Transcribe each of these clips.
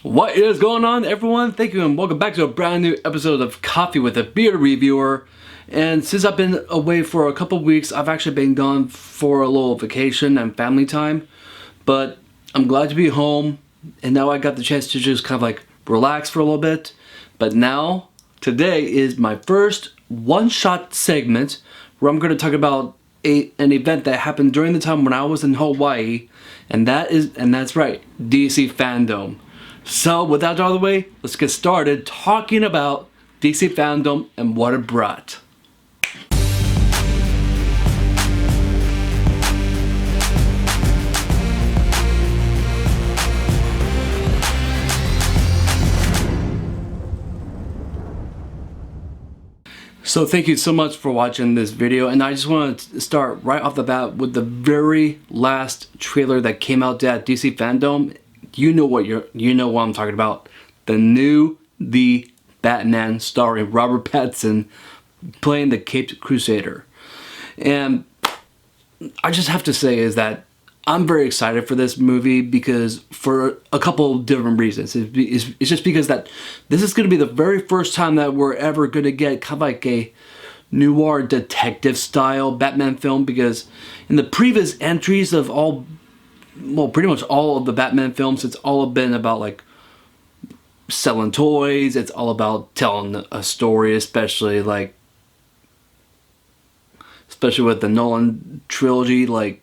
What is going on, everyone? Thank you and welcome back to a brand new episode of Coffee with a Beer Reviewer. And since I've been away for a couple weeks, I've actually been gone for a little vacation and family time. But I'm glad to be home, and now I got the chance to just kind of like relax for a little bit. But now, today is my first one-shot segment where I'm going to talk about an event that happened during the time when I was in Hawaii, and that's right, DC Fandome. So with that out of the way, let's get started talking about DC Fandome and what it brought. So thank you so much for watching this video, and I just want to start right off the bat with the very last trailer that came out at DC Fandome. You know what I'm talking about. The Batman starring Robert Pattinson playing the Caped Crusader. And I just have to say is that I'm very excited for this movie because for a couple of different reasons. It's just because that this is going to be the very first time that we're ever going to get kind of like a noir detective style Batman film, because in the previous entries of pretty much all of the Batman films, it's all been about like selling toys. It's all about telling a story, especially with the Nolan trilogy. Like,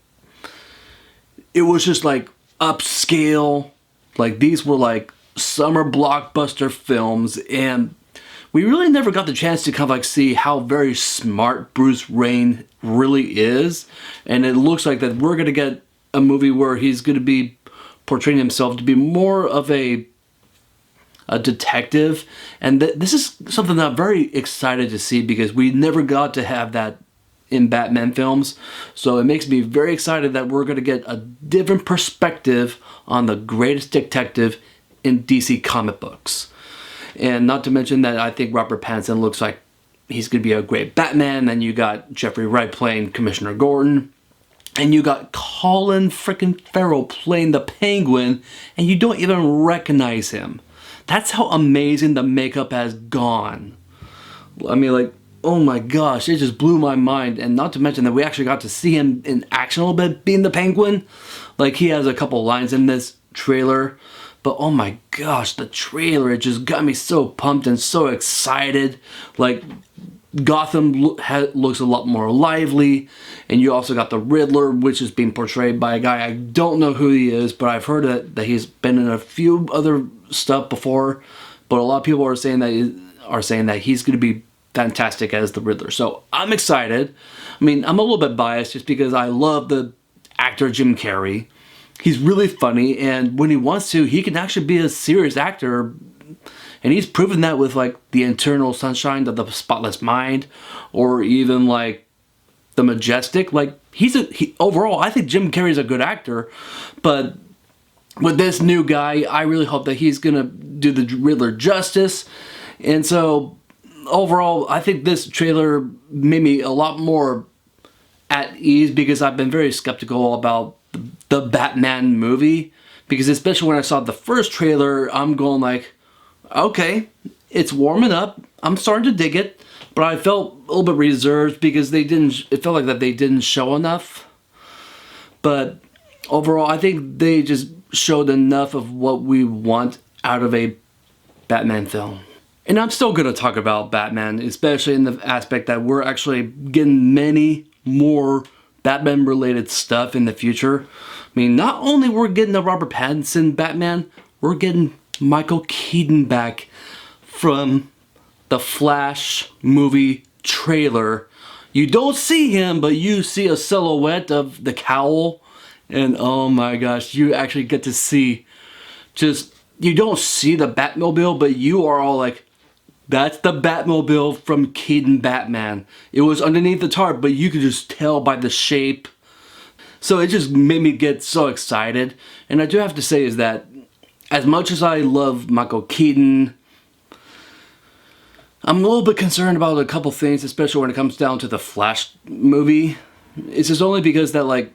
it was just like upscale. Like, these were like summer blockbuster films, and we really never got the chance to kind of like see how very smart Bruce Wayne really is. And it looks like that we're gonna get a movie where he's going to be portraying himself to be more of a detective, and this is something that I'm very excited to see because we never got to have that in Batman films. So it makes me very excited that we're going to get a different perspective on the greatest detective in DC comic books. And not to mention that I think Robert Pattinson looks like he's going to be a great Batman. And you got Jeffrey Wright playing Commissioner Gordon. And you got Colin frickin' Farrell playing the Penguin, and you don't even recognize him. That's how amazing the makeup has gone. I mean, like, oh my gosh, it just blew my mind. And not to mention that we actually got to see him in action a little bit, being the Penguin. Like, he has a couple lines in this trailer. But oh my gosh, the trailer, it just got me so pumped and so excited. Like, Gotham looks a lot more lively, and you also got the Riddler, which is being portrayed by a guy I don't know who he is, but I've heard that he's been in a few other stuff before. But a lot of people are saying that he's going to be fantastic as the Riddler. So I'm excited. I mean, I'm a little bit biased just because I love the actor Jim Carrey. He's really funny, and when he wants to, he can actually be a serious actor. And he's proven that with like The Eternal Sunshine of the Spotless Mind, or even like The Majestic. Like, overall, I think Jim Carrey's a good actor, but with this new guy, I really hope that he's gonna do the Riddler justice. And so overall, I think this trailer made me a lot more at ease, because I've been very skeptical about the Batman movie, because especially when I saw the first trailer, I'm going like, okay, it's warming up. I'm starting to dig it, but I felt a little bit reserved because it felt like that they didn't show enough. But overall, I think they just showed enough of what we want out of a Batman film. And I'm still going to talk about Batman, especially in the aspect that we're actually getting many more Batman-related stuff in the future. I mean, not only we're getting the Robert Pattinson Batman, we're getting Michael Keaton back from the Flash movie trailer. You don't see him, but you see a silhouette of the cowl, and oh my gosh, you actually get to see you don't see the Batmobile, but you are all like, that's the Batmobile from Keaton Batman. It was underneath the tarp, but you could just tell by the shape. So it just made me get so excited. And I do have to say is that as much as I love Michael Keaton, I'm a little bit concerned about a couple things, especially when it comes down to the Flash movie. It's just only because that, like,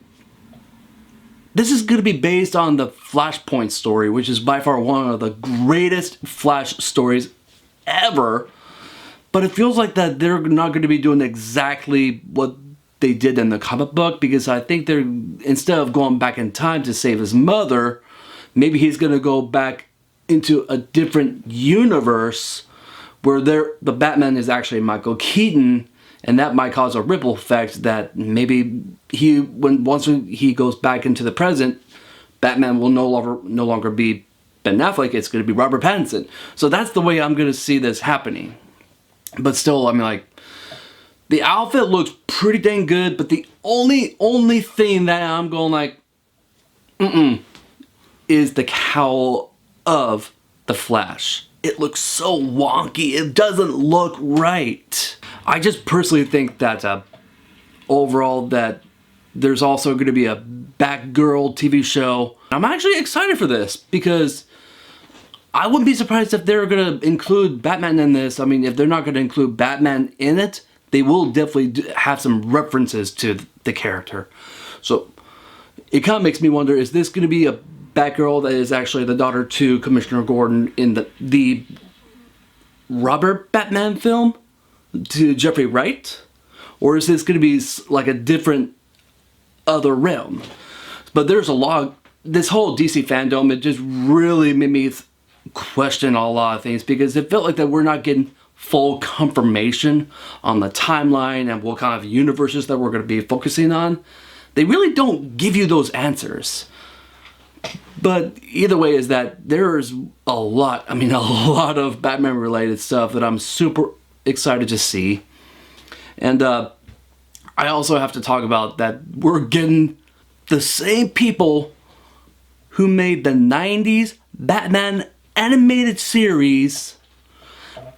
this is going to be based on the Flashpoint story, which is by far one of the greatest Flash stories ever. But it feels like that they're not going to be doing exactly what they did in the comic book, because I think they're, instead of going back in time to save his mother, maybe he's going to go back into a different universe where the Batman is actually Michael Keaton, and that might cause a ripple effect that maybe once he goes back into the present, Batman will no longer be Ben Affleck. It's going to be Robert Pattinson. So that's the way I'm going to see this happening. But still, I mean, like, the outfit looks pretty dang good, but the only thing that I'm going like, is the cowl of the Flash. It looks so wonky. It doesn't look right. I just personally think that overall that there's also going to be a Batgirl TV show. I'm actually excited for this because I wouldn't be surprised if they're going to include Batman in this. I mean, if they're not going to include Batman in it, they will definitely have some references to the character. So it kind of makes me wonder, is this going to be a Batgirl that is actually the daughter to Commissioner Gordon in the Robert Batman film to Jeffrey Wright? Or is this going to be like a different other realm? But there's a lot, this whole DC fandom, it just really made me question a lot of things, because it felt like that we're not getting full confirmation on the timeline and what kind of universes that we're going to be focusing on. They really don't give you those answers. But either way is that there's a lot of Batman related stuff that I'm super excited to see. And I also have to talk about that we're getting the same people who made the 90s Batman animated series,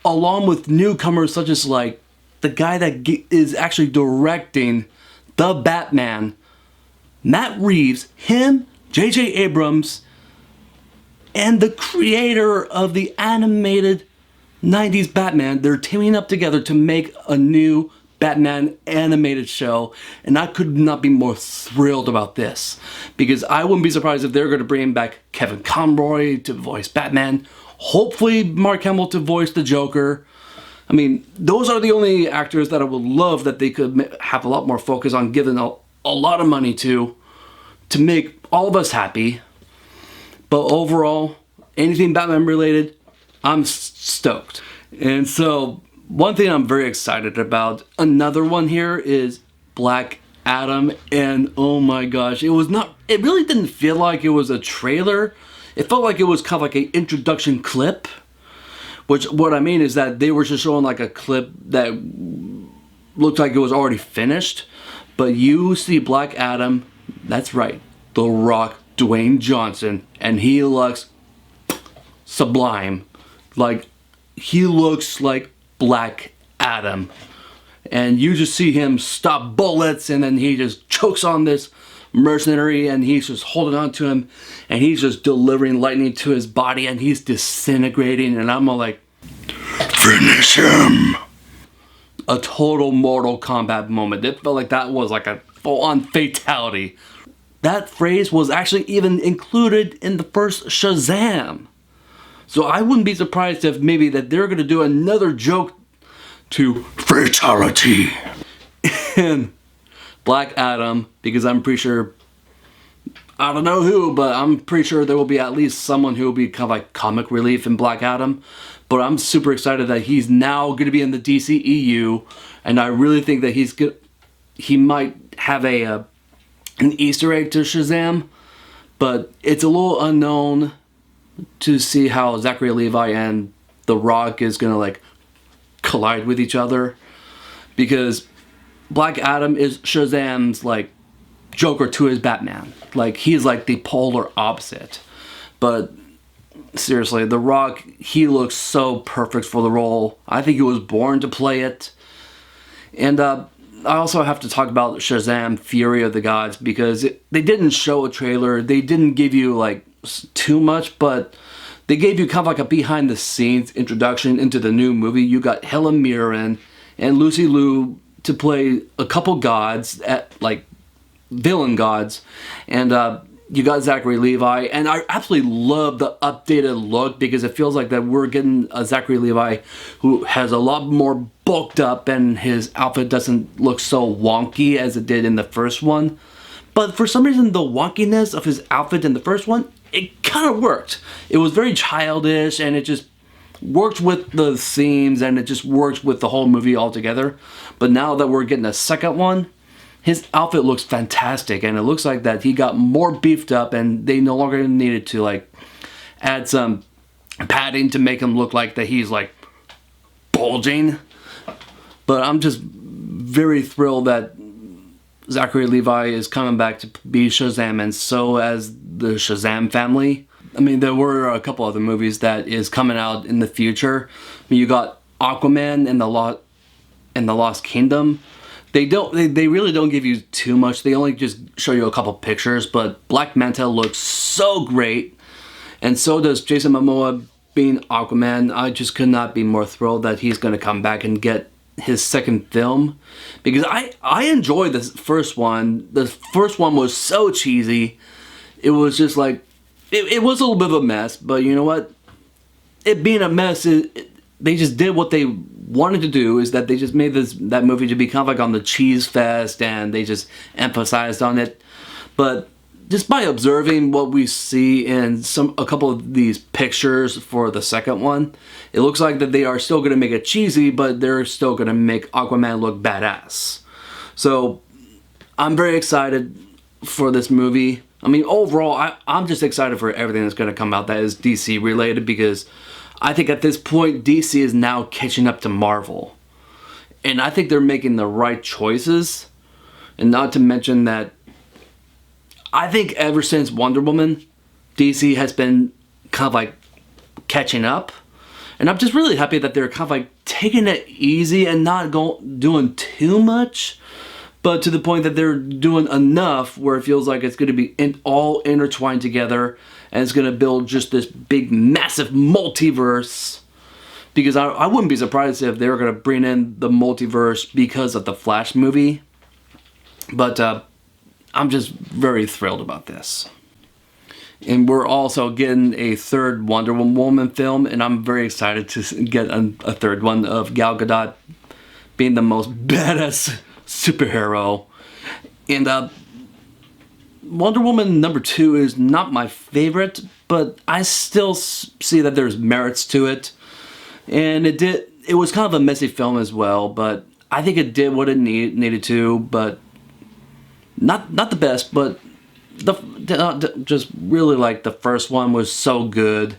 along with newcomers such as like the guy that is actually directing the Batman, Matt Reeves, him, J.J. Abrams, and the creator of the animated 90s Batman. They're teaming up together to make a new Batman animated show, and I could not be more thrilled about this, because I wouldn't be surprised if they're going to bring back Kevin Conroy to voice Batman, hopefully Mark Hamill to voice the Joker. I mean, those are the only actors that I would love that they could have a lot more focus on, giving a lot of money to make all of us happy. But overall, anything Batman related, I'm stoked. And so one thing I'm very excited about, another one here, is Black Adam. And oh my gosh, it really didn't feel like it was a trailer. It felt like it was kind of like an introduction clip. Which, what I mean is that they were just showing like a clip that looked like it was already finished. But you see Black Adam, that's right, The Rock, Dwayne Johnson, and he looks sublime. Like, he looks like Black Adam. And you just see him stop bullets, and then he just chokes on this mercenary, and he's just holding on to him, and he's just delivering lightning to his body, and he's disintegrating, and I'm all like, finish him! A total Mortal Kombat moment. It felt like that was like a full-on fatality. That phrase was actually even included in the first Shazam. So I wouldn't be surprised if maybe that they're going to do another joke to fatality in Black Adam, because I'm pretty sure, I don't know who, but I'm pretty sure there will be at least someone who will be kind of like comic relief in Black Adam. But I'm super excited that he's now going to be in the DCEU, and I really think that he might have an Easter egg to Shazam, but it's a little unknown to see how Zachary Levi and The Rock is going to like collide with each other, because Black Adam is Shazam's like Joker to his Batman. Like, he's like the polar opposite. But seriously, The Rock, he looks so perfect for the role. I think he was born to play it. And I also have to talk about Shazam Fury of the Gods, because they didn't show a trailer. They didn't give you like too much, but they gave you kind of like a behind the scenes introduction into the new movie. You got Helen Mirren and Lucy Liu to play a couple gods, like villain gods, and you got Zachary Levi, and I absolutely love the updated look because it feels like that we're getting a Zachary Levi who has a lot more bulked up and his outfit doesn't look so wonky as it did in the first one. But for some reason, the wonkiness of his outfit in the first one, it kind of worked. It was very childish and it just worked with the themes and it just worked with the whole movie altogether. But now that we're getting a second one, his outfit looks fantastic, and it looks like that he got more beefed up and they no longer needed to like add some padding to make him look like that he's like bulging. But I'm just very thrilled that Zachary Levi is coming back to be Shazam, and so as the Shazam family. I mean, there were a couple other movies that is coming out in the future. I mean, you got Aquaman and the Lost Kingdom. They really don't give you too much. They only just show you a couple pictures, but Black Manta looks so great, and so does Jason Momoa being Aquaman. I just could not be more thrilled that he's going to come back and get his second film, because I enjoyed the first one. The first one was so cheesy. It was just like, it was a little bit of a mess, but you know what? It being a mess, they just did what they wanted to do, is that they just made that movie to be kind of like on the cheese fest, and they just emphasized on it. But just by observing what we see in a couple of these pictures for the second one, it looks like that they are still going to make it cheesy, but they're still going to make Aquaman look badass. So I'm very excited for this movie. I mean, overall, I'm just excited for everything that's going to come out that is DC related, because I think at this point, DC is now catching up to Marvel. And I think they're making the right choices. And not to mention that I think ever since Wonder Woman, DC has been kind of like catching up. And I'm just really happy that they're kind of like taking it easy and not doing too much, but to the point that they're doing enough where it feels like it's going to be all intertwined together, and it's going to build just this big, massive multiverse. Because I wouldn't be surprised if they were going to bring in the multiverse because of the Flash movie. But I'm just very thrilled about this. And we're also getting a third Wonder Woman film, and I'm very excited to get a third one of Gal Gadot being the most badass superhero. And Wonder Woman #2 is not my favorite, but I still see that there's merits to it. And it was kind of a messy film as well, but I think it did what it needed to, but not the best, but just really like the first one was so good.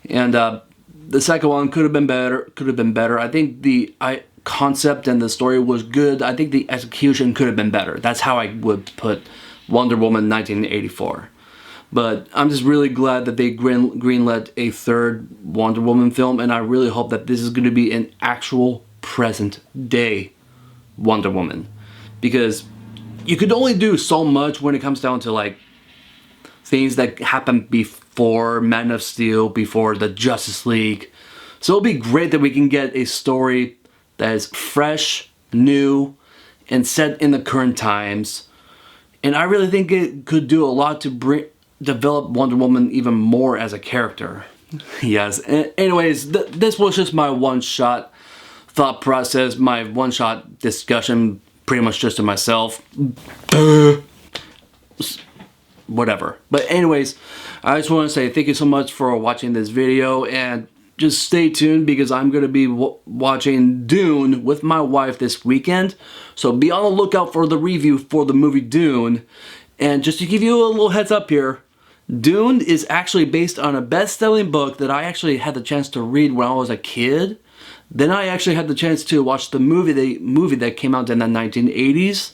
And the second one could have been better. I think the concept and the story was good. I think the execution could have been better. That's how I would put Wonder Woman 1984. But I'm just really glad that they greenlit a third Wonder Woman film, and I really hope that this is going to be an actual present day Wonder Woman. Because you could only do so much when it comes down to like things that happened before Man of Steel, before the Justice League. So it'll be great that we can get a story that is fresh, new, and set in the current times. And I really think it could do a lot to develop Wonder Woman even more as a character. Yes. Anyways, this was just my one-shot thought process, my one-shot discussion, pretty much just to myself. Whatever. But anyways, I just want to say thank you so much for watching this video, and just stay tuned because I'm going to be watching Dune with my wife this weekend. So be on the lookout for the review for the movie Dune. And just to give you a little heads up here, Dune is actually based on a best-selling book that I actually had the chance to read when I was a kid. Then I actually had the chance to watch the movie that came out in the 1980s.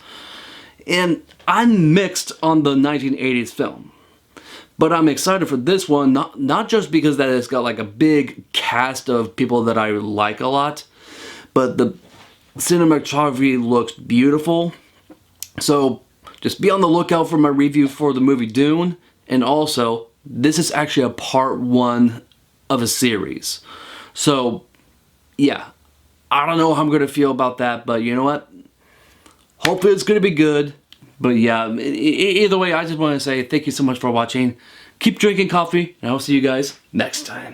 And I'm mixed on the 1980s film. But I'm excited for this one, not just because that it's got like a big cast of people that I like a lot, but the cinematography looks beautiful. So just be on the lookout for my review for the movie Dune. And also, this is actually a part 1 of a series. So yeah, I don't know how I'm going to feel about that, but you know what? Hopefully it's going to be good. But yeah, either way, I just want to say thank you so much for watching. Keep drinking coffee, and I'll see you guys next time.